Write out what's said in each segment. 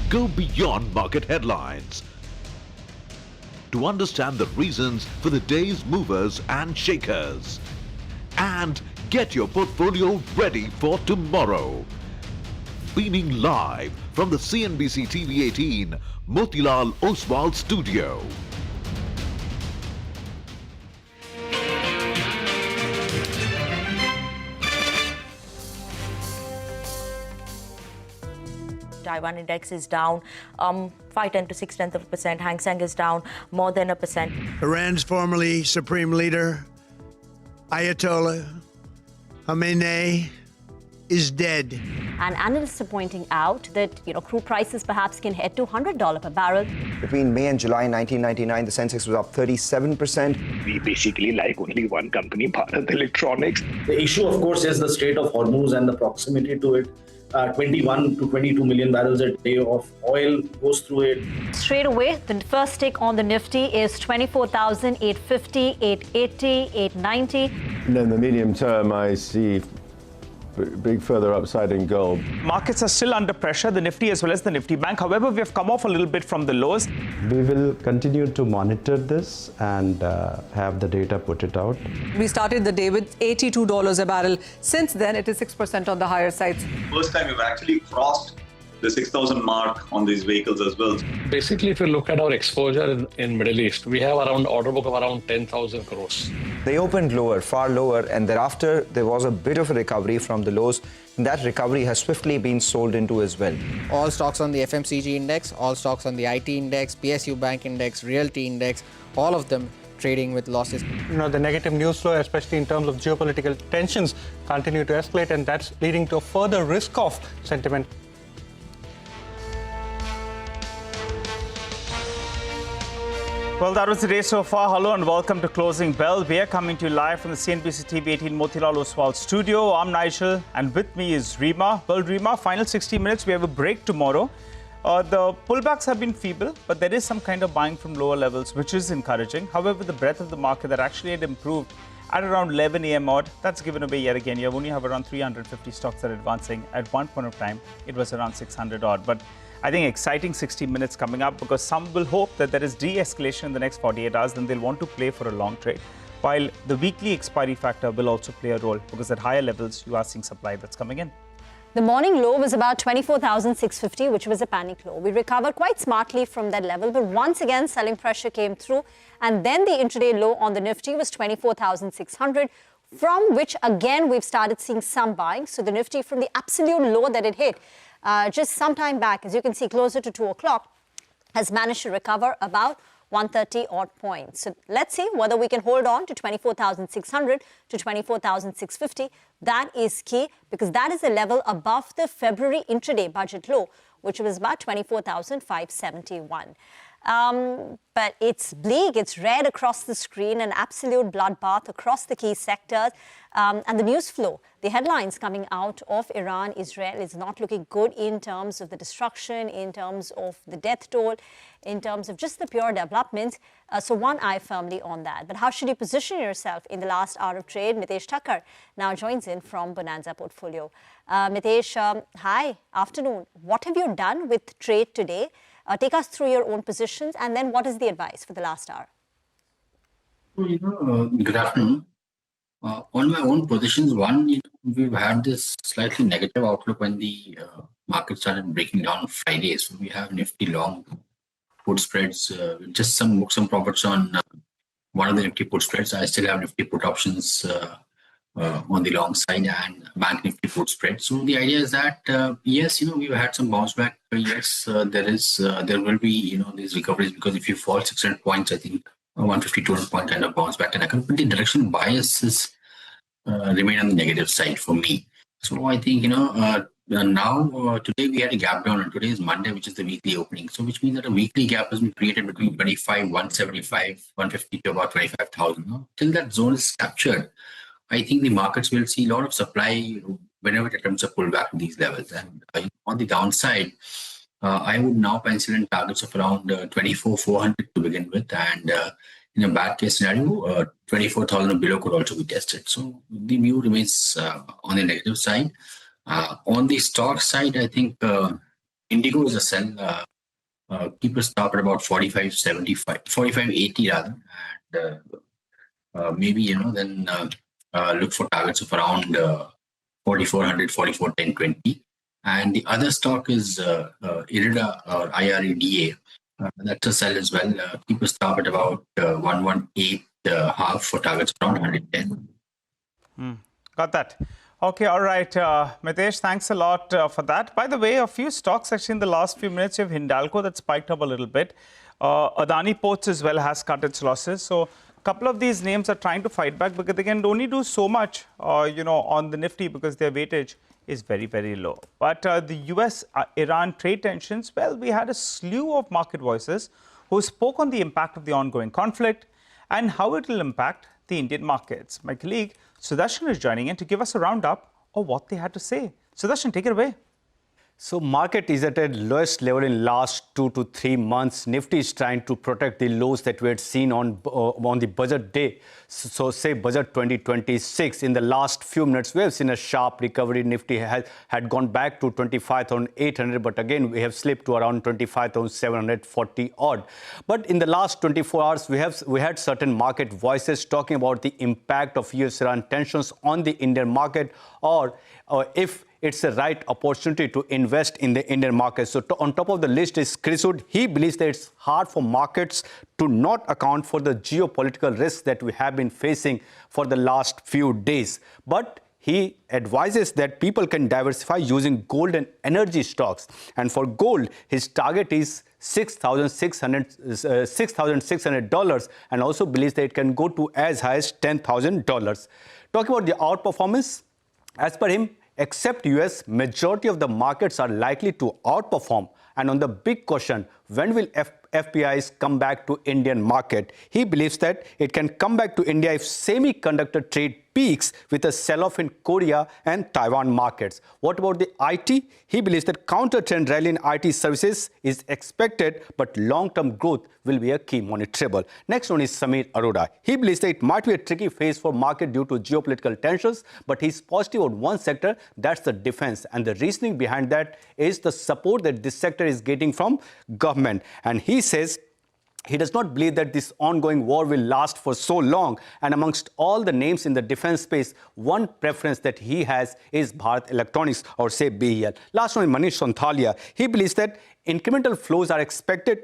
Go beyond market headlines to understand the reasons for the day's movers and shakers. And get your portfolio ready for tomorrow. Beaming live from the CNBC-TV18 Motilal Oswal studio. Taiwan index is down 5/10 to 0.6%. Hang Seng is down more than 1%. Iran's formerly supreme leader, Ayatollah Khamenei, is dead. And analysts are pointing out that, crude prices perhaps can head to $100 per barrel. Between May and July 1999, the Sensex was up 37%. We basically like only one company, Bharat Electronics. The issue, of course, is the Strait of Hormuz and the proximity to it. 21 to 22 million barrels a day of oil goes through it. Straight away, the first tick on the Nifty is 24,850, 880, 890. And in the medium term, I see big further upside in gold. Markets are still under pressure, the Nifty as well as the Nifty Bank. However, we have come off a little bit from the lows. We will continue to monitor this and have the data put it out. We started the day with $82 a barrel. Since then, it is 6% on the higher side. First time we've actually crossed the 6,000 mark on these vehicles as well. Basically, if you look at our exposure in Middle East, we have around order book of around 10,000 crores. They opened lower, far lower, and thereafter there was a bit of a recovery from the lows. And that recovery has swiftly been sold into as well. All stocks on the FMCG index, all stocks on the IT index, PSU Bank index, Realty index, all of them trading with losses. The negative news flow, especially in terms of geopolitical tensions, continue to escalate, and that's leading to a further risk-off sentiment. Well, that was the day so far. Hello and welcome to Closing Bell. We are coming to you live from the CNBC-TV18 Motilal Oswal studio. I'm Nigel and with me is Reema. Well, Reema, final 60 minutes. We have a break tomorrow. The pullbacks have been feeble, but there is some kind of buying from lower levels, which is encouraging. However, the breadth of the market that actually had improved at around 11 a.m. odd, that's given away yet again. You only have around 350 stocks that are advancing. At one point of time, it was around 600 odd. But I think exciting 60 minutes coming up because some will hope that there is de-escalation in the next 48 hours, then they'll want to play for a long trade. While the weekly expiry factor will also play a role because at higher levels, you are seeing supply that's coming in. The morning low was about 24,650, which was a panic low. We recovered quite smartly from that level, but once again, selling pressure came through. And then the intraday low on the Nifty was 24,600, from which again, we've started seeing some buying. So the Nifty from the absolute low that it hit just some time back, as you can see, closer to 2 o'clock, has managed to recover about 130 odd points. So let's see whether we can hold on to 24,600 to 24,650. That is key because that is a level above the February intraday budget low, which was about 24,571. But it's bleak, it's red across the screen, an absolute bloodbath across the key sectors. And the news flow, the headlines coming out of Iran, Israel is not looking good in terms of the destruction, in terms of the death toll, in terms of just the pure developments. So one eye firmly on that. But how should you position yourself in the last hour of trade? Mitesh Thakkar now joins in from Bonanza Portfolio. Mitesh, hi, afternoon. What have you done with trade today? Take us through your own positions, and then what is the advice for the last hour? Good afternoon. On my own positions, one, we've had this slightly negative outlook when the market started breaking down on Friday. So we have Nifty long put spreads, just some profits on one of the Nifty put spreads. I still have Nifty put options on the long side and Bank Nifty put spread. So the idea is that yes, we've had some bounce back. Yes, there will be these recoveries because if you fall 600 points, I think 150, 200 point kind of bounce back, and I can put the direction biases remain on the negative side for me. So I think now today we had a gap down, and today is Monday, which is the weekly opening. So which means that a weekly gap has been created between 25, 175, 150 to about 25,000. Till that zone is captured, I think the markets will see a lot of supply whenever it attempts to pull back to these levels. And on the downside, I would now pencil in targets of around 24,400 to begin with. And in a bad case scenario, 24,000 or below could also be tested. So the view remains on the negative side. On the stock side, I think Indigo is a sell. Keep a stop at about 45.75, 45.80 rather, and maybe then look for targets of around 4400, 44.10, and the other stock is IRIDA or IREDA. That's a sell as well. Keep a stop at about 118 half for targets around 110. Got that. Okay, all right. Mitesh, thanks a lot for that. By the way, a few stocks actually in the last few minutes. You have Hindalco that spiked up a little bit. Adani Ports as well has cut its losses. So a couple of these names are trying to fight back because they can only do so much, on the Nifty because their weightage is very, very low. But the US-Iran trade tensions, well, we had a slew of market voices who spoke on the impact of the ongoing conflict and how it will impact the Indian markets. My colleague Sudarshan is joining in to give us a roundup of what they had to say. Sudarshan, take it away. So market is at a lowest level in last 2 to 3 months. Nifty is trying to protect the lows that we had seen on the budget day. So say budget 2026. In the last few minutes, we have seen a sharp recovery. Nifty had gone back to 25,800, but again we have slipped to around 25,740 odd. But in the last 24 hours, we had certain market voices talking about the impact of US-Iran tensions on the Indian market, or if it's the right opportunity to invest in the Indian market. So on top of the list is Crude. He believes that it's hard for markets to not account for the geopolitical risks that we have been facing for the last few days. But he advises that people can diversify using gold and energy stocks. And for gold, his target is $6,600 and also believes that it can go to as high as $10,000. Talking about the outperformance, as per him, except US, majority of the markets are likely to outperform. And on the big question, when will FPIs come back to Indian market? He believes that it can come back to India if semiconductor trade peaks with a sell-off in Korea and Taiwan markets. What about the IT? He believes that counter-trend rally in IT services is expected, but long-term growth will be a key monitorable. Next one is Samir Arora. He believes that it might be a tricky phase for market due to geopolitical tensions, but he's positive on one sector, that's the defense. And the reasoning behind that is the support that this sector is getting from government. And he says he does not believe that this ongoing war will last for so long. And amongst all the names in the defense space, one preference that he has is Bharat Electronics, or say BEL. Last one is Manish Sonthalia. He believes that incremental flows are expected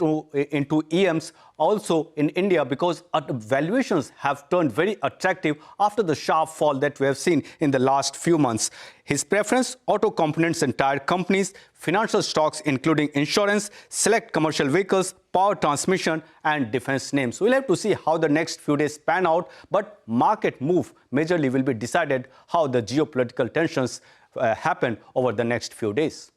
into EMs also in India because valuations have turned very attractive after the sharp fall that we have seen in the last few months. His preference, auto components and tire companies, financial stocks including insurance, select commercial vehicles, power transmission and defense names. We'll have to see how the next few days pan out, but market move majorly will be decided how the geopolitical tensions happen over the next few days.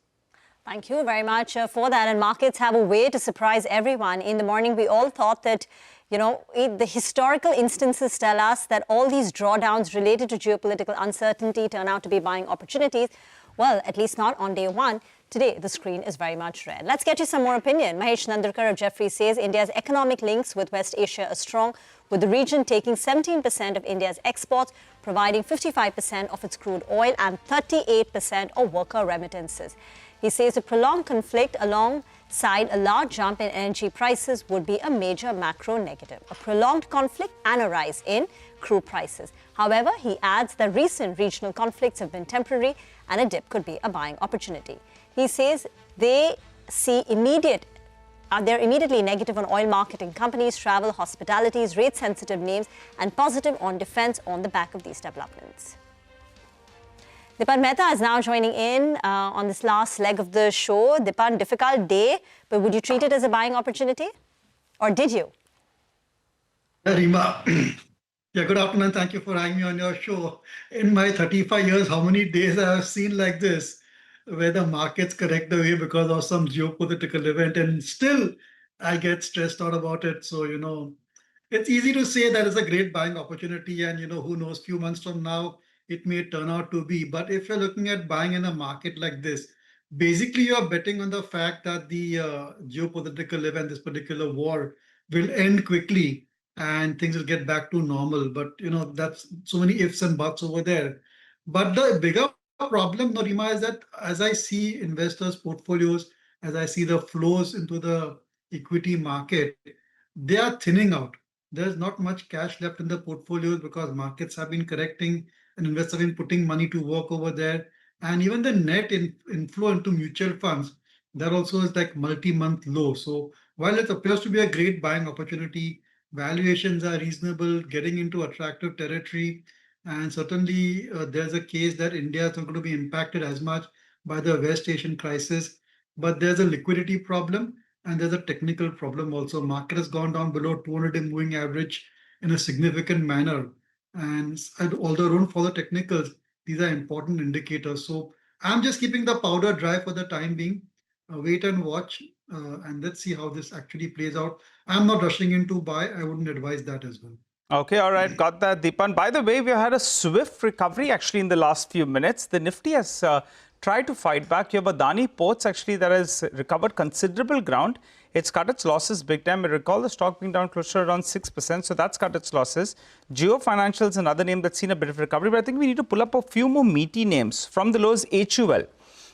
Thank you very much for that. And markets have a way to surprise everyone. In the morning, we all thought that, the historical instances tell us that all these drawdowns related to geopolitical uncertainty turn out to be buying opportunities. Well, at least not on day one. Today, the screen is very much red. Let's get you some more opinion. Mahesh Nandarkar of Jefferies says India's economic links with West Asia are strong, with the region taking 17% of India's exports, providing 55% of its crude oil and 38% of worker remittances. He says a prolonged conflict alongside a large jump in energy prices would be a major macro negative. A prolonged conflict and a rise in crude prices. However, he adds that recent regional conflicts have been temporary and a dip could be a buying opportunity. He says they're immediately negative on oil marketing companies, travel, hospitalities, rate-sensitive names, and positive on defense on the back of these developments. Dipan Mehta is now joining in on this last leg of the show. Dipan, difficult day, but would you treat it as a buying opportunity? Or did you? Rima, good afternoon. Thank you for having me on your show. In my 35 years, how many days I have seen like this, where the markets correct the way because of some geopolitical event, and still I get stressed out about it. So, it's easy to say that it's a great buying opportunity, and, who knows, few months from now, it may turn out to be. But if you're looking at buying in a market like this, basically you're betting on the fact that the geopolitical event, this particular war, will end quickly and things will get back to normal. But, that's so many ifs and buts over there. But the bigger problem, Norima, is that as I see investors' portfolios as I see the flows into the equity market, they are thinning out. There's not much cash left in the portfolios because markets have been correcting and investors have been putting money to work over there. And even the net inflow into mutual funds, that also is like multi-month low. So while it appears to be a great buying opportunity, valuations are reasonable, getting into attractive territory. And certainly there's a case that India is not going to be impacted as much by the West Asian crisis. But there's a liquidity problem and there's a technical problem also. Market has gone down below 200-day moving average in a significant manner. And although I don't follow technicals, these are important indicators. So I'm just keeping the powder dry for the time being. Wait and watch, and let's see how this actually plays out. I'm not rushing in to buy. I wouldn't advise that as well. Okay, all right, got that, Deepan. By the way, we had a swift recovery actually in the last few minutes. The Nifty has tried to fight back. You have Adani Ports actually that has recovered considerable ground. It's cut its losses big time. I recall the stock being down closer to around 6%, so that's cut its losses. Geo Financial is another name that's seen a bit of recovery, but I think we need to pull up a few more meaty names. From the lows, HUL.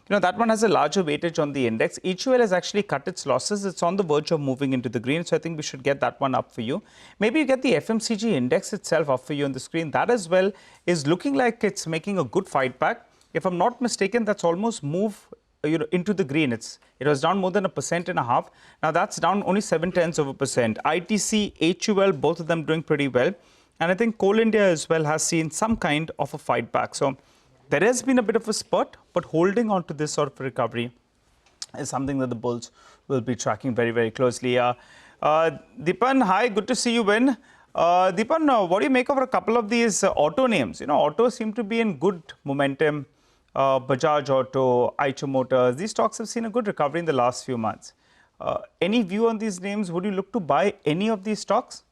You know, that one has a larger weightage on the index. HUL has actually cut its losses. It's on the verge of moving into the green. So I think we should get that one up for you. Maybe you get the FMCG index itself up for you on the screen. That as well is looking like it's making a good fight back. If I'm not mistaken, that's almost moved into the green. It was down more than 1.5%. Now that's down only 0.7%. ITC, HUL, both of them doing pretty well. And I think Coal India as well has seen some kind of a fight back. So there has been a bit of a spurt, but holding on to this sort of recovery is something that the bulls will be tracking very, very closely. Deepan, hi, good to see you, Ben. Deepan, what do you make of a couple of these auto names? You know, autos seem to be in good momentum. Bajaj Auto, Eicher Motors, these stocks have seen a good recovery in the last few months. Any view on these names? Would you look to buy any of these stocks?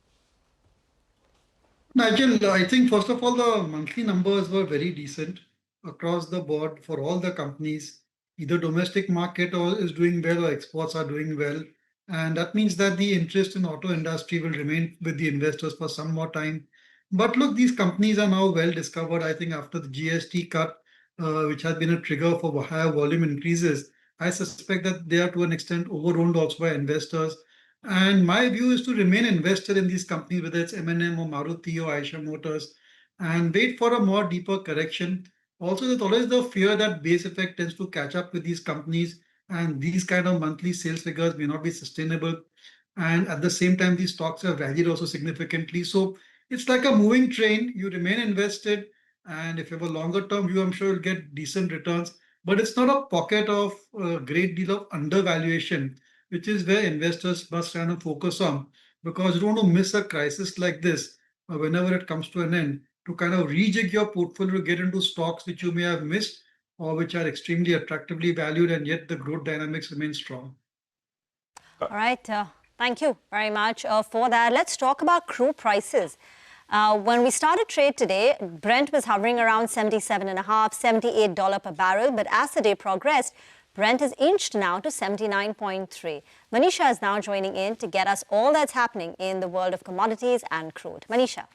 Nigel, I think first of all, the monthly numbers were very decent across the board for all the companies. Either domestic market is doing well or exports are doing well. And that means that the interest in auto industry will remain with the investors for some more time. But look, these companies are now well discovered. I think after the GST cut, which has been a trigger for higher volume increases, I suspect that they are to an extent overowned also by investors. And my view is to remain invested in these companies, whether it's M&M or Maruti or Eicher Motors, and wait for a more deeper correction. Also, there's always the fear that base effect tends to catch up with these companies, and these kind of monthly sales figures may not be sustainable. And at the same time, these stocks are valued also significantly. So it's like a moving train. You remain invested, and if you have a longer term view, I'm sure you'll get decent returns. But it's not a pocket of a great deal of undervaluation, which is where investors must kind of focus on, because you don't want to miss a crisis like this whenever it comes to an end, to kind of rejig your portfolio to get into stocks which you may have missed or which are extremely attractively valued and yet the growth dynamics remain strong. All right. Thank you very much for that. Let's talk about crude prices. When we started trade today, Brent was hovering around $77.5, $78 per barrel. But as the day progressed, Brent has inched now to 79.3. Manisha is now joining in to get us all that's happening in the world of commodities and crude. Manisha.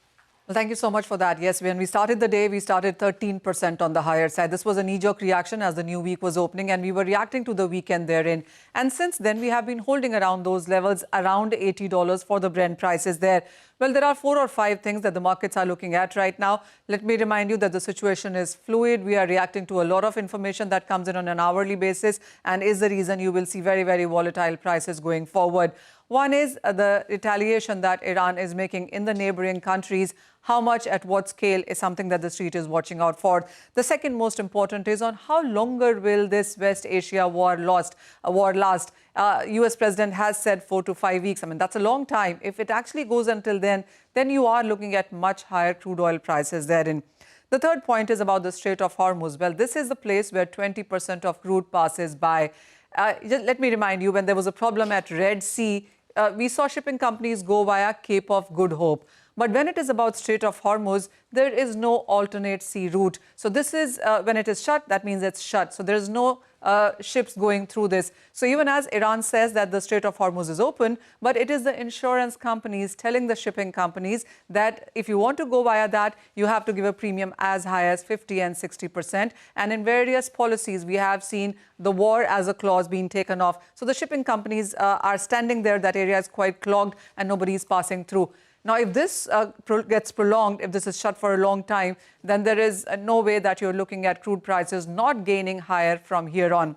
Well, thank you so much for that. Yes, when we started the day, we started 13% on the higher side. This was a knee-jerk reaction as the new week was opening, and we were reacting to the weekend therein. And since then, we have been holding around those levels, around $80 for the Brent prices there. Well, there are 4 or 5 things that the markets are looking at right now. Let me remind you that the situation is fluid. We are reacting to a lot of information that comes in on an hourly basis and is the reason you will see very, very volatile prices going forward. One is the retaliation that Iran is making in the neighboring countries. How much, at what scale, is something that the street is watching out for. The second most important is on how longer will this West Asia war last. US President has said 4 to 5 weeks. I mean, that's a long time. If it actually goes until then you are looking at much higher crude oil prices therein. The third point is about the Strait of Hormuz. Well, this is the place where 20% of crude passes by. Let me remind you, when there was a problem at Red Sea, we saw shipping companies go via Cape of Good Hope. But when it is about Strait of Hormuz, there is no alternate sea route. So this is, when it is shut, that means it's shut. So there is no ships going through this. So even as Iran says that the Strait of Hormuz is open, but it is the insurance companies telling the shipping companies that if you want to go via that, you have to give a premium as high as 50 and 60%. And in various policies, we have seen the war as a clause being taken off. So the shipping companies are standing there. That area is quite clogged and nobody is passing through. Now, if this gets prolonged, if this is shut for a long time, then there is no way that you're looking at crude prices not gaining higher from here on.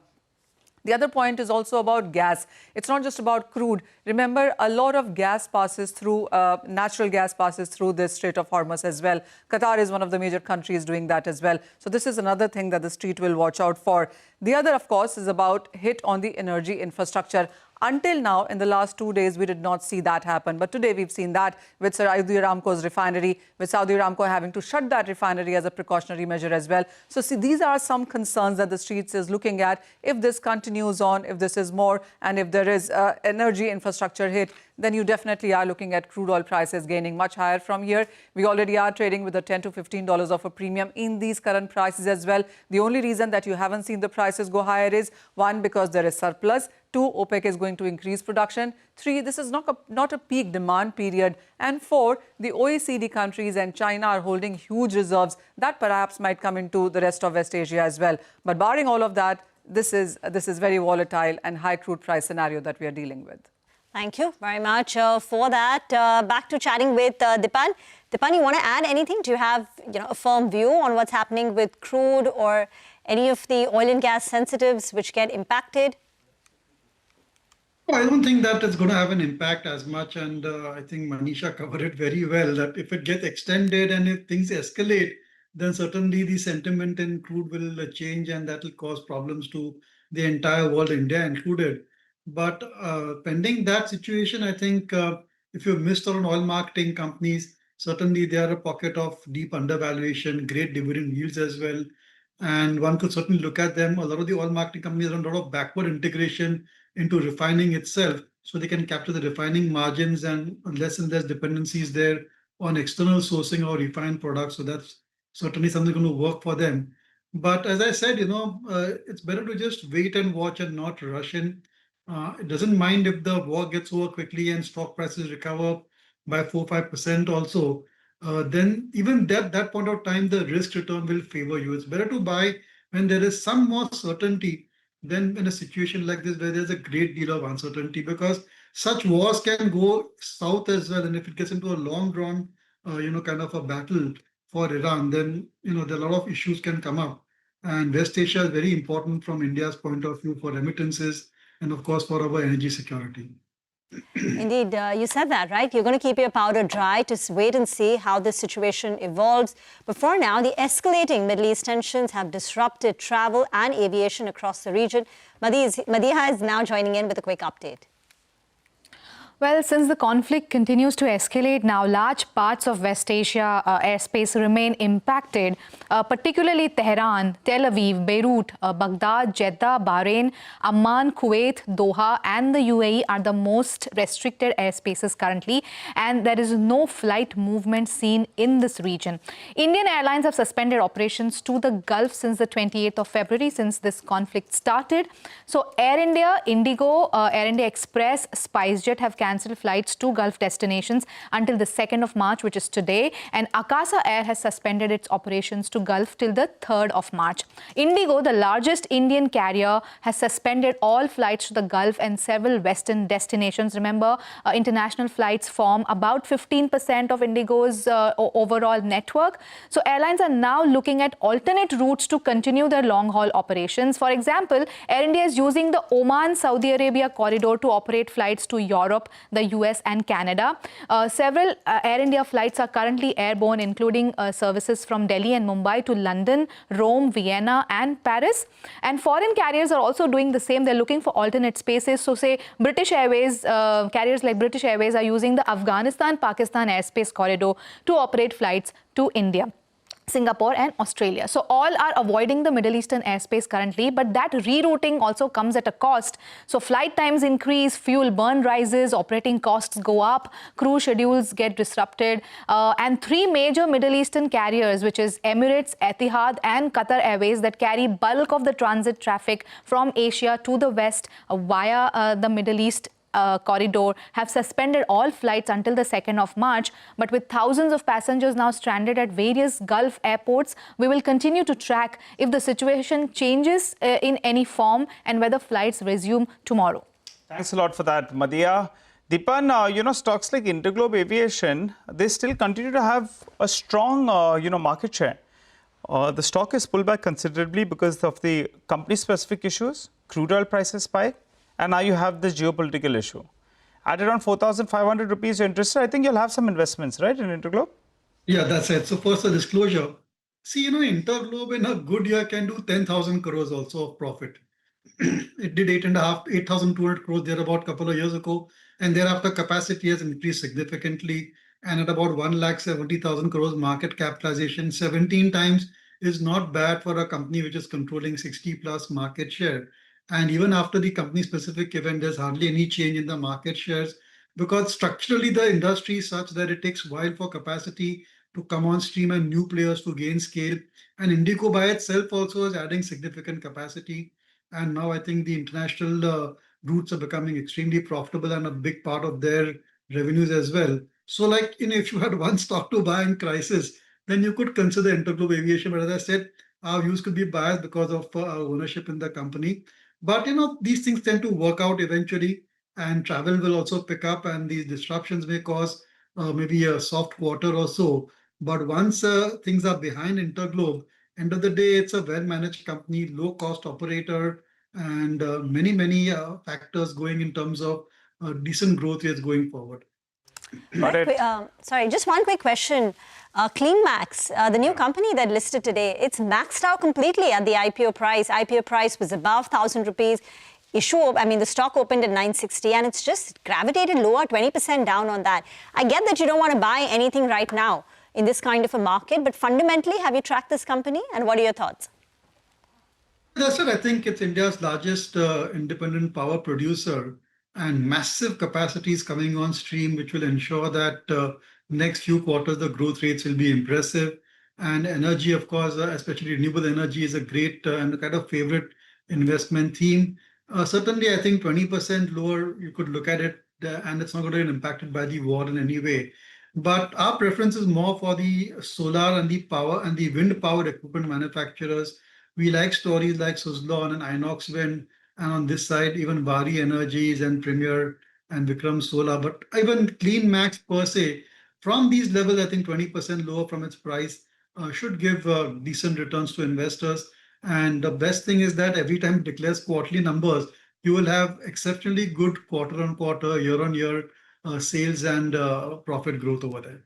The other point is also about gas. It's not just about crude. Remember, a lot of gas passes through, natural gas passes through this Strait of Hormuz as well. Qatar is one of the major countries doing that as well. So this is another thing that the street will watch out for. The other, of course, is about hit on the energy infrastructure. Until now, in the last 2 days, we did not see that happen. But today, we've seen that with Saudi Aramco's refinery, with Saudi Aramco having to shut that refinery as a precautionary measure as well. So, see, these are some concerns that the streets is looking at. If this continues on, if this is more, and if there is energy infrastructure hit, then you definitely are looking at crude oil prices gaining much higher from here. We already are trading with a $10 to $15 of a premium in these current prices as well. The only reason that you haven't seen the prices go higher is, one, because there is surplus. 2, OPEC is going to increase production. 3, this is not a peak demand period. And 4, the OECD countries and China are holding huge reserves that perhaps might come into the rest of West Asia as well. But barring all of that, this is very volatile and high crude price scenario that we are dealing with. Thank you very much for that. Back to chatting with Dipan. Dipan, you want to add anything? Do you have a firm view on what's happening with crude or any of the oil and gas sensitives which get impacted? I don't think that it's going to have an impact as much. And I think Manisha covered it very well, that if it gets extended and if things escalate, then certainly the sentiment in crude will change and that will cause problems to the entire world, India included. But pending that situation, I think if you've missed on oil marketing companies, certainly they are a pocket of deep undervaluation, great dividend yields as well. And one could certainly look at them. A lot of the oil marketing companies have a lot of backward integration into refining itself, so they can capture the refining margins and less dependencies there on external sourcing or refined products. So that's certainly something going to work for them. But as I said, it's better to just wait and watch and not rush in. It doesn't mind if the war gets over quickly and stock prices recover by 4-5% also. Then even that point of time, the risk return will favor you. It's better to buy when there is some more certainty than in a situation like this where there's a great deal of uncertainty, because such wars can go south as well. And if it gets into a long drawn, kind of a battle for Iran, then, there are a lot of issues can come up. And West Asia is very important from India's point of view for remittances and, of course, for our energy security. Indeed, you said that, right? You're going to keep your powder dry to wait and see how this situation evolves. But for now, the escalating Middle East tensions have disrupted travel and aviation across the region. Madiha is now joining in with a quick update. Well, since the conflict continues to escalate now, large parts of West Asia airspace remain impacted, particularly Tehran, Tel Aviv, Beirut, Baghdad, Jeddah, Bahrain, Amman, Kuwait, Doha and the UAE are the most restricted airspaces currently, and there is no flight movement seen in this region. Indian airlines have suspended operations to the Gulf since the 28th of February, since this conflict started. So Air India, Indigo, Air India Express, SpiceJet have cancelled flights to Gulf destinations until the 2nd of March, which is today, and Akasa Air has suspended its operations to Gulf till the 3rd of March. Indigo, the largest Indian carrier, has suspended all flights to the Gulf and several Western destinations. Remember, international flights form about 15% of Indigo's overall network. So airlines are now looking at alternate routes to continue their long-haul operations. For example, Air India is using the Oman-Saudi Arabia corridor to operate flights to Europe, the US and Canada. Several Air India flights are currently airborne, including services from Delhi and Mumbai to London, Rome, Vienna and Paris. And foreign carriers are also doing the same. They're looking for alternate spaces. So say British Airways, carriers like British Airways are using the Afghanistan-Pakistan airspace corridor to operate flights to India. Singapore and Australia. So all are avoiding the Middle Eastern airspace currently, but that rerouting also comes at a cost. So flight times increase, fuel burn rises, operating costs go up, crew schedules get disrupted, and three major Middle Eastern carriers, which is Emirates, Etihad and Qatar Airways, that carry bulk of the transit traffic from Asia to the West via the Middle East corridor, have suspended all flights until the 2nd of March. But with thousands of passengers now stranded at various Gulf airports, we will continue to track if the situation changes in any form and whether flights resume tomorrow. Thanks a lot for that, Madhya. Dipan, stocks like Interglobe Aviation, they still continue to have a strong, market share. The stock is pulled back considerably because of the company-specific issues, crude oil prices spike, and now you have this geopolitical issue. At around 4,500 rupees, you're interested. I think you'll have some investments, right, in Interglobe? Yeah, that's it. So first, a disclosure. See, Interglobe in a good year can do 10,000 crores also of profit. It did 8,200 crores thereabout a couple of years ago. And thereafter, capacity has increased significantly. And at about 1,70,000 crores market capitalization, 17 times is not bad for a company which is controlling 60 plus market share. And even after the company-specific event, there's hardly any change in the market shares because structurally the industry is such that it takes a while for capacity to come on stream and new players to gain scale. And Indigo by itself also is adding significant capacity. And now I think the international routes are becoming extremely profitable and a big part of their revenues as well. So if you had one stock to buy in crisis, then you could consider Interglobe Aviation. But as I said, our views could be biased because of our ownership in the company. But, these things tend to work out eventually, and travel will also pick up, and these disruptions may cause maybe a soft quarter or so. But once things are behind Interglobe, end of the day, it's a well-managed company, low-cost operator, and many factors going in terms of decent growth rates going forward. Sorry, just one quick question. CleanMax, the new company that listed today, it's maxed out completely at the IPO price. IPO price was above 1,000 rupees. The stock opened at 960 and it's just gravitated lower, 20% down on that. I get that you don't want to buy anything right now in this kind of a market, but fundamentally, have you tracked this company and what are your thoughts? That's it. I think it's India's largest independent power producer and massive capacities coming on stream, which will ensure that next few quarters, the growth rates will be impressive. And energy, of course, especially renewable energy, is a great and kind of favorite investment theme. Certainly, I think 20% lower, you could look at it, and it's not going to be impacted by the war in any way. But our preference is more for the solar and the power and the wind powered equipment manufacturers. We like stories like Suzlon and Inox Wind, and on this side, even Bari Energies and Premier and Vikram Solar. But even CleanMax per se, from these levels, I think 20% lower from its price should give decent returns to investors. And the best thing is that every time it declares quarterly numbers, you will have exceptionally good quarter-on-quarter, year-on-year sales and profit growth over there.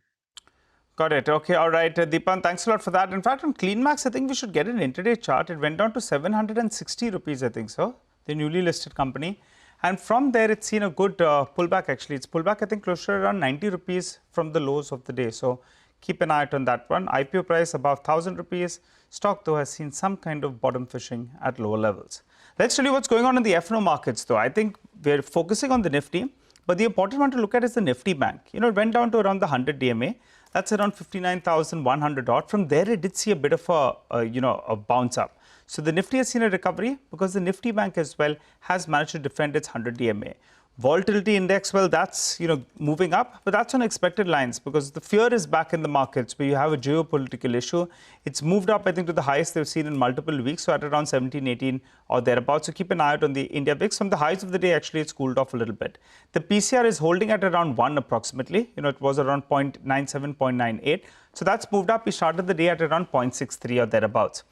Got it. Okay. All right. Dipan, thanks a lot for that. In fact, on CleanMax, I think we should get an intraday chart. It went down to 760 rupees, I think so, the newly listed company. And from there, it's seen a good pullback, actually. It's pulled back, I think, closer to around 90 rupees from the lows of the day. So keep an eye out on that one. IPO price above 1,000 rupees. Stock, though, has seen some kind of bottom fishing at lower levels. Let's tell you what's going on in the F&O markets, though. I think we're focusing on the Nifty, but the important one to look at is the Nifty Bank. It went down to around the 100 DMA. That's around 59,100 odd. From there, it did see a bit of a bounce up. So the Nifty has seen a recovery because the Nifty Bank as well has managed to defend its 100 DMA. Volatility index, well, that's moving up, but that's on expected lines because the fear is back in the markets where you have a geopolitical issue. It's moved up, I think, to the highest they've seen in multiple weeks, so at around 17, 18 or thereabouts. So keep an eye out on the India VIX. From the highs of the day, actually, it's cooled off a little bit. The PCR is holding at around 1 approximately. It was around 0.97, 0.98. So that's moved up. We started the day at around 0.63 or thereabouts.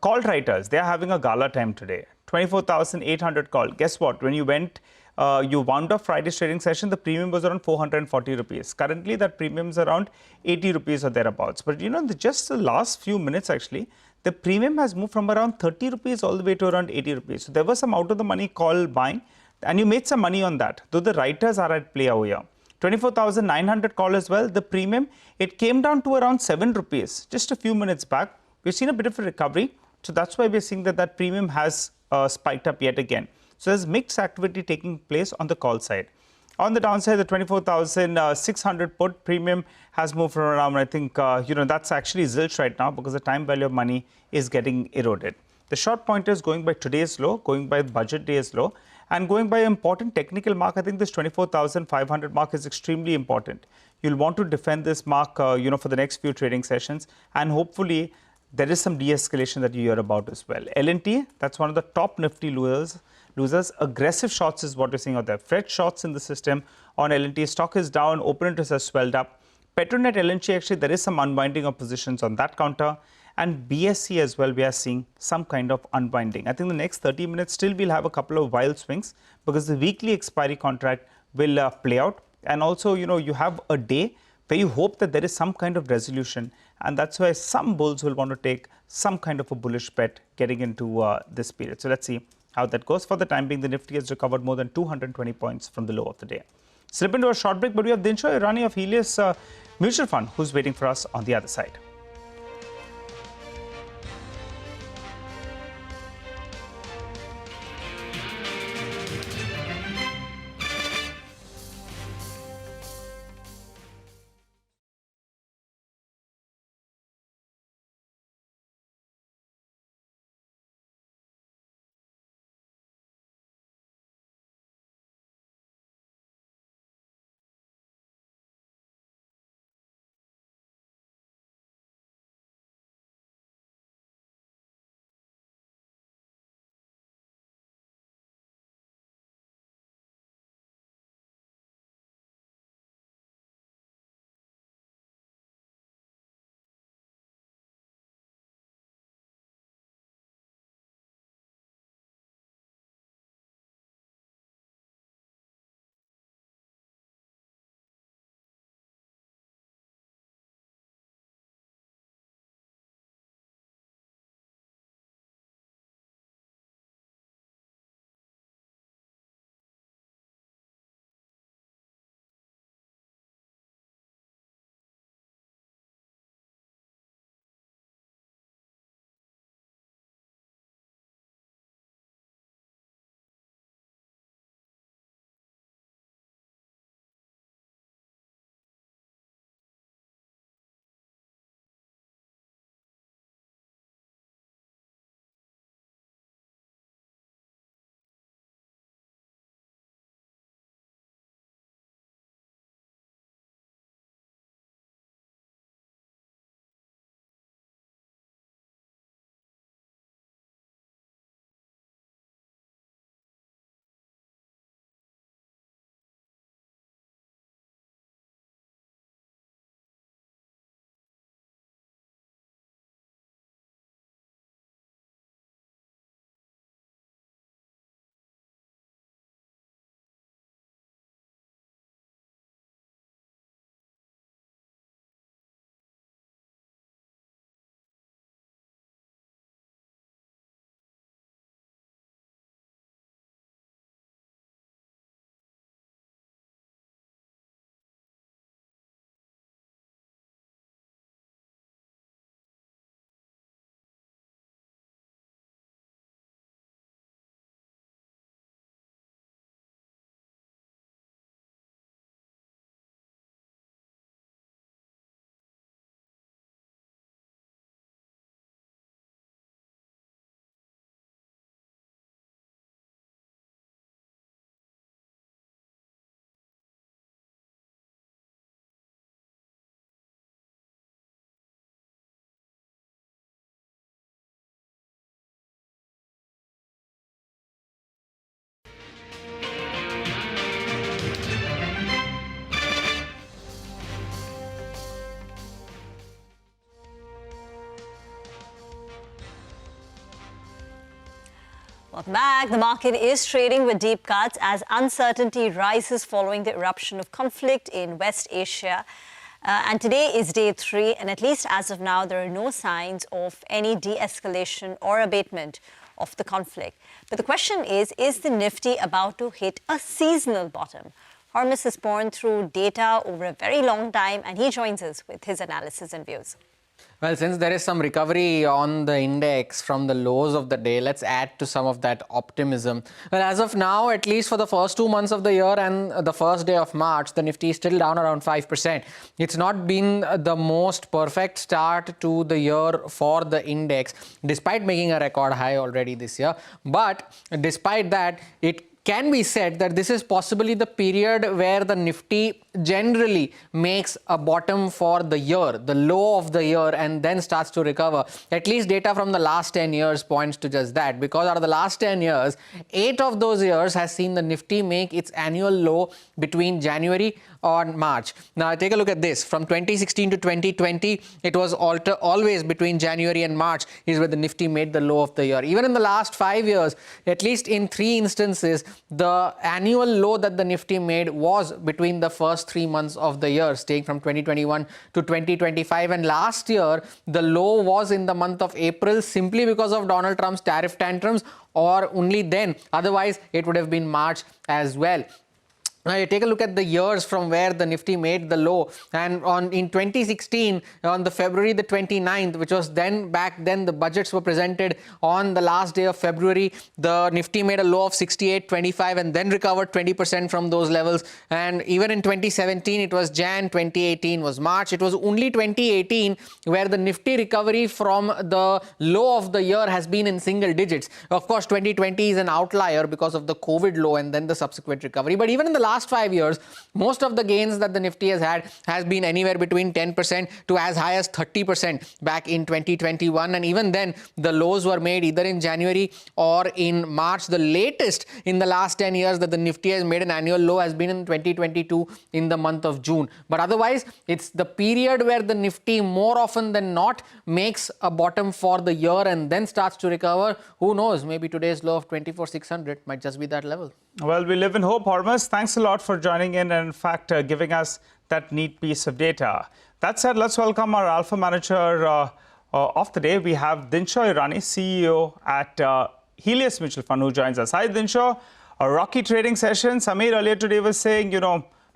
Call writers, they are having a gala time today. 24,800 call. Guess what? When you went, you wound up Friday's trading session, the premium was around 440 rupees. Currently, that premium is around 80 rupees or thereabouts. But just the last few minutes, actually, the premium has moved from around 30 rupees all the way to around 80 rupees. So there was some out of the money call buying, and you made some money on that, though the writers are at play over here. 24,900 call as well. The premium, it came down to around 7 rupees just a few minutes back. We've seen a bit of a recovery. So that's why we're seeing that premium has spiked up yet again. So there's mixed activity taking place on the call side. On the downside, the 24,600 put premium has moved from around, I think, that's actually zilch right now because the time value of money is getting eroded. The short pointers going by today's low, going by budget day's low, and going by important technical mark. I think this 24,500 mark is extremely important. You'll want to defend this mark, for the next few trading sessions, and hopefully there is some de-escalation that you hear about as well. L&T, that's one of the top Nifty losers. Aggressive shorts is what we're seeing out there. Fresh shorts in the system on L&T. Stock is down, open interest has swelled up. Petronet LNG, actually, there is some unwinding of positions on that counter. And BSE as well, we are seeing some kind of unwinding. I think the next 30 minutes still we'll have a couple of wild swings because the weekly expiry contract will play out. And also, you have a day where you hope that there is some kind of resolution. And that's why some bulls will want to take some kind of a bullish bet getting into this period. So let's see how that goes. For the time being, the Nifty has recovered more than 220 points from the low of the day. Slip into a short break, but we have Dinshaw Irani of Helios Mutual Fund who's waiting for us on the other side. Welcome back. The market is trading with deep cuts as uncertainty rises following the eruption of conflict in West Asia. And today is day 3, and at least as of now, there are no signs of any de-escalation or abatement of the conflict. But the question is the Nifty about to hit a seasonal bottom? Hormus has poured through data over a very long time, and he joins us with his analysis and views. Well, since there is some recovery on the index from the lows of the day, let's add to some of that optimism. Well, as of now, at least for the first 2 months of the year and the first day of March, the Nifty is still down around 5%. It's not been the most perfect start to the year for the index, despite making a record high already this year. But despite that, it can be said that this is possibly the period where the Nifty generally makes a bottom for the year, the low of the year, and then starts to recover. At least data from the last 10 years points to just that, because out of the last 10 years, 8 of those years has seen the Nifty make its annual low between January or March. Now, take a look at this. From 2016 to 2020, it was always between January and March is where the Nifty made the low of the year. Even in the last 5 years, at least in 3 instances, the annual low that the Nifty made was between the first 3 months of the year, staying from 2021 to 2025. And last year, the low was in the month of April simply because of Donald Trump's tariff tantrums, or only then. Otherwise, it would have been March as well. Now, you take a look at the years from where the Nifty made the low, and in 2016, on the February the 29th, which was back then the budgets were presented on the last day of February, the Nifty made a low of 68.25 and then recovered 20% from those levels. And even in 2017, it was Jan, 2018 was March. It was only 2018 where the Nifty recovery from the low of the year has been in single digits. Of course, 2020 is an outlier because of the COVID low and then the subsequent recovery. But even in the last 5 years, most of the gains that the Nifty has had has been anywhere between 10% to as high as 30% back in 2021. And even then, the lows were made either in January or in March. The latest in the last 10 years that the Nifty has made an annual low has been in 2022 in the month of June. But otherwise, it's the period where the Nifty more often than not makes a bottom for the year and then starts to recover. Who knows, maybe today's low of 24,600 might just be that level. Well, we live in hope. Hormus, thanks a lot for joining in and, in fact, giving us that neat piece of data. That said, let's welcome our Alpha Manager of the day. We have Dinshaw Irani, CEO at Helios Mutual Fund, who joins us. Hi, Dinshaw. A rocky trading session. Samir earlier today was saying,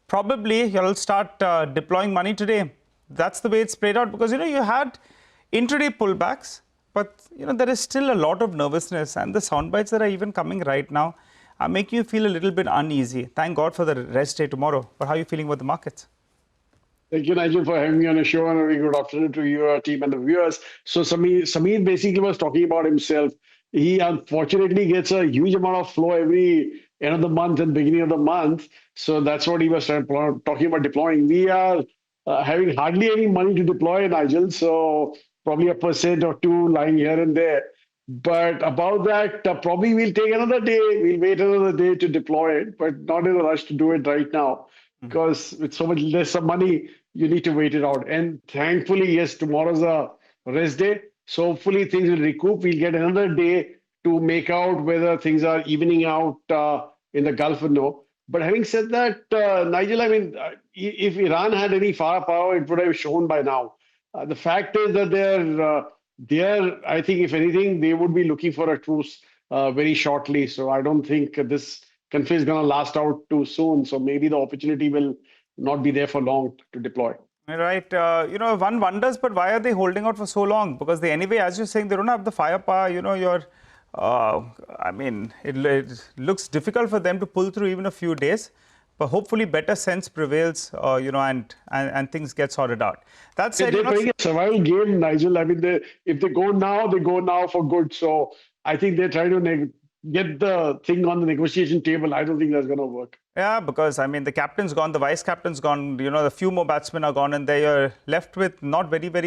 probably you'll start deploying money today. That's the way it's played out because, you had intraday pullbacks, but, there is still a lot of nervousness, and the sound bites that are even coming right now are making you feel a little bit uneasy. Thank God for the rest day tomorrow. But how are you feeling about the markets? Thank you, Nigel, for having me on the show, and a very good afternoon to your team and the viewers. So Samir basically was talking about himself. He unfortunately gets a huge amount of flow every end of the month and beginning of the month. So that's what he was talking about deploying. We are having hardly any money to deploy, Nigel. So probably 1% or 2% lying here and there. But about that, probably we'll take another day. We'll wait another day to deploy it, but not in a rush to do it right now because with so much less of money, you need to wait it out. And thankfully, yes, tomorrow's a rest day. So hopefully things will recoup. We'll get another day to make out whether things are evening out in the Gulf or no. But having said that, Nigel, I mean, if Iran had any firepower, it would have shown by now. The fact is that I think, if anything, they would be looking for a truce very shortly. So I don't think this conflict is going to last out too soon. So maybe the opportunity will not be there for long to deploy. Right. One wonders, but why are they holding out for so long? Because they, anyway, as you're saying, they don't have the firepower. It looks difficult for them to pull through even a few days. But hopefully better sense prevails, and things get sorted out. That said, they're playing a survival game, Nigel. I mean, if they go now for good. So I think they're trying to get the thing on the negotiation table. I don't think that's going to work. Yeah, because, the captain's gone, the vice captain's gone, a few more batsmen are gone, and they are left with not very, very